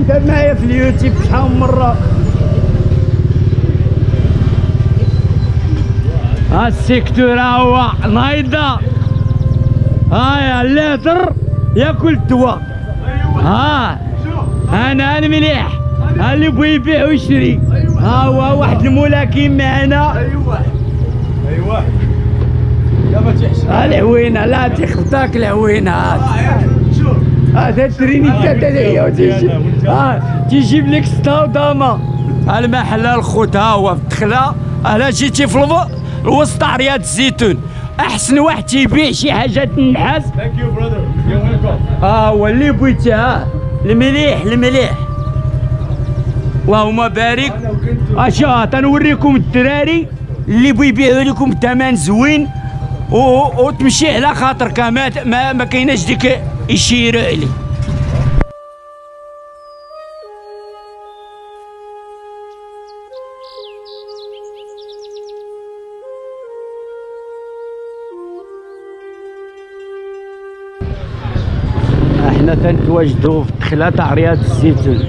انت معايا في اليوتيوب شحال من مره. السيكتور هو نايضه. يا اللاتر ياكل الدواء. انا المليح اللي بغى يبيع ويشري. هو واحد الملاكم معنا. ايوه يا ما تحشم العوينه لا تخبطك العوينه. شوف هذا تريني تاع تيجيب لك ستا وداما. المحل الخوت ها هو في الدخله. الا جيتي في الوسط رياض الزيتون احسن واحد تيبيع شي حاجه النحاس. ثانك يو براذر يو ويلكم. هو اللي بغيتي. المليح المليح اللهم بارك. اشا تنوريكم الدراري اللي بغى يبيعوا لكم بثمن زوين وتمشي على خاطرك. ما كايناش ديك يشيروا عليك. احنا تنتواجدوا في الدخله تاع رياض الزيتون.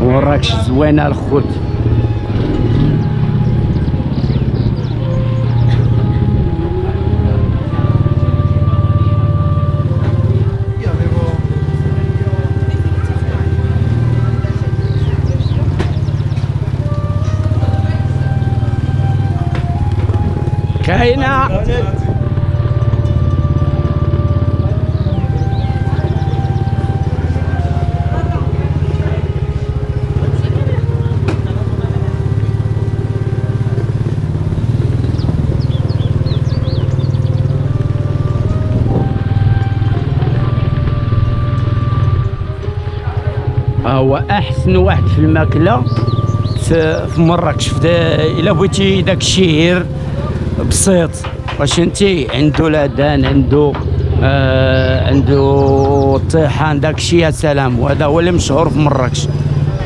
وراكش زوينه الخوت. كاينه هو احسن واحد في الماكله في مراكش. الا بغيتي داك الشهير بسيط واش انتي عنده لادان عنده الطيحان داك الشيء يا سلام. وهذا هو اللي مشهور في مراكش.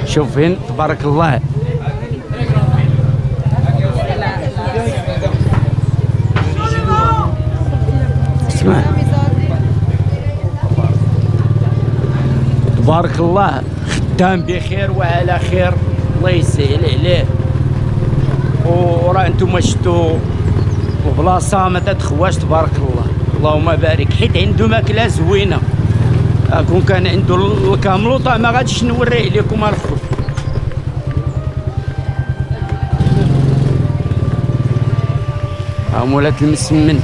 شوف فين تبارك الله. اسمع تبارك الله خدام بخير وعلى خير الله يسهل عليه. وراه انتم شفتوا وبلاصه ما تتخواش تبارك الله اللهم بارك. حيت عنده ماكله زوينه. كون كان عنده الكاملوطه ما غاديش نوريه لكم الخوت. مولات المسمن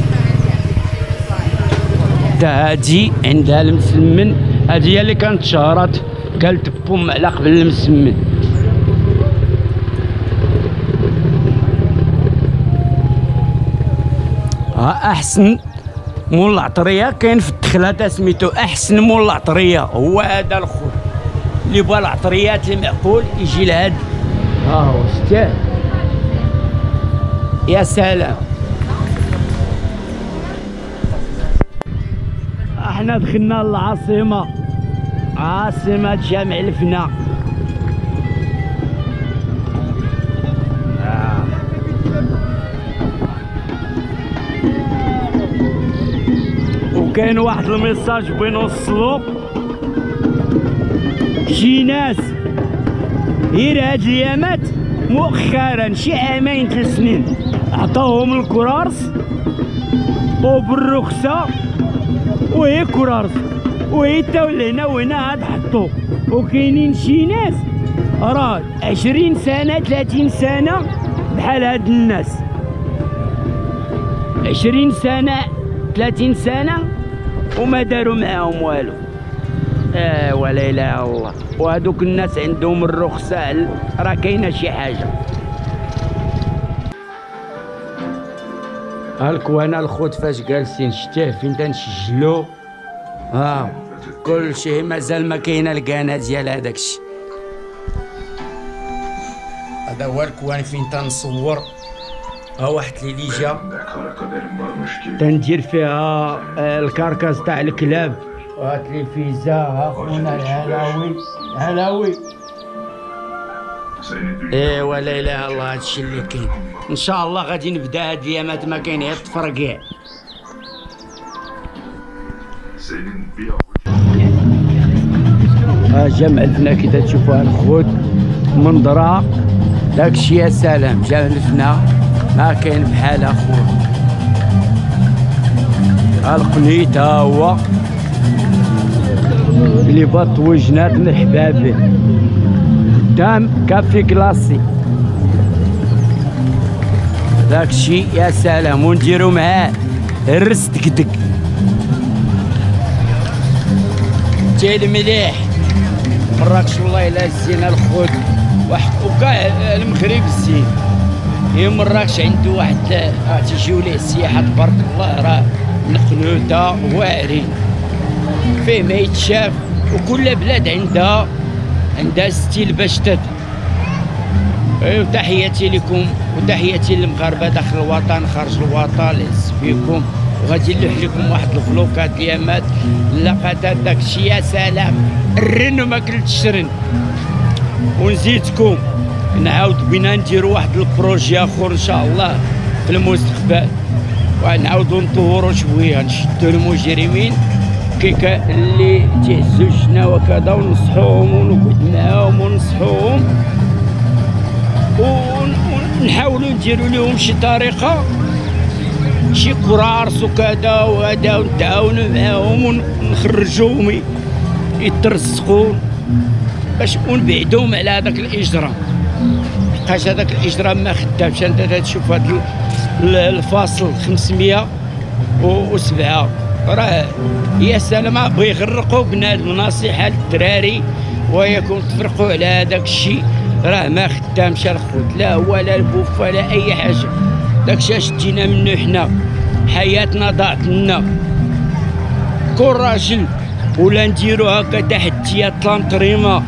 تا هادي عندها المسمن. هادي هي اللي كانت شهرات قالت بوم على قبل المسمن. احسن مول العطريه كاين في الدخله سميتو احسن مول العطريه. هو هذا الخوت اللي بغى العطريات المعقول يجي لهاد. هو شتاه يا سلام. احنا دخلنا للعاصمه عاصمه جامع الفنا. وكاين واحد الميساج بغي نوصلو. شي ناس غير هاد الايامات مؤخرا شي عامين 3 سنين عطاوهم الكرارس وبالرخصه وهي كرارس وهي تا لهنا وهنا عاد حطو. وكاينين شي ناس راه 20 سنه 30 سنه بحال هاد الناس. 20 سنه 30 سنه وما داروا معاهم والو. ولا اله الا الله. وهذوك الناس عندهم الرخصه راه كاينه شي حاجه. هالكوانا الخوت فاش جالسين شتاه فين تنسجلو. كل شيء مازال ما كاينه القناه ديال هذاك الشيء. هذا هو الكوان فين تنصور. واحد الليجه تندير فيها الكركاس تاع الكلاب. التلفزه ها خونا العلاوي. ولا اله الا الله. هادشي اللي كاين. ان شاء الله غادي نبدا هاد الايامات ما كاين غير التفرقيع. جمع الفنا كي تشوفوا الخوت منظرة داكشي يا سلام. جمع الفنا ما كاين بحال اخويا. القنيت ها هو اللي بط وجنات مرحبا به قدام كافي كلاسي. داكشي يا سلام ونديرو معاه الرز دكدك تاي مليح. مراكش والله الا زين الخوت واحد وكاع المغرب زين. هي مراكش عنده واحد تيجيو ليه السياحه تبارك الله راه مقنوطه واعرين فيه ما يتشاف. وكل بلاد عندها ستيل باش تد. تحياتي لكم وتحياتي للمغاربه داخل الوطن خارج الوطن. نحس بكم وغادي نلوح لكم واحد الفلوكات اليامات اللقطات داكشي يا سلام. الرن وما كلتش الرن. ونزيدكم نعاود بينا نديرو واحد البروجي اخر ان شاء الله في المستقبل ونعاودو نطورو شويه نشدو المجرمين كيكا اللي تيهزو شنا وكذا ونصحوهم ونقعد معاهم ونصحوهم ونحاولو نديرو لهم شي طريقه شي كرارس وكذا وهذا ونتعاونو معاهم ونخرجوهم يترزقون باش ونبعدوهم على هذاك الاجرام. حقاش هذاك الاجرام ما خدامش. انت تشوف هذا الفاصل 507 راه يا سلام بغا يغرقوا بنادم. نصيحه للدراري ويكون تفرقوا على هذاك الشيء راه ما خدامش الخوت لا هو لا البوف ولا اي حاجه. داكشي اش دينا منه حنا حياتنا ضاعت لنا. كل راجل ولا نديرو هكا تحديات لانطريما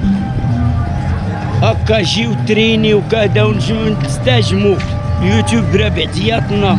هكا جيو تريني وكذا ونجمو نستجمو اليوتيوب راه بعدياتنا.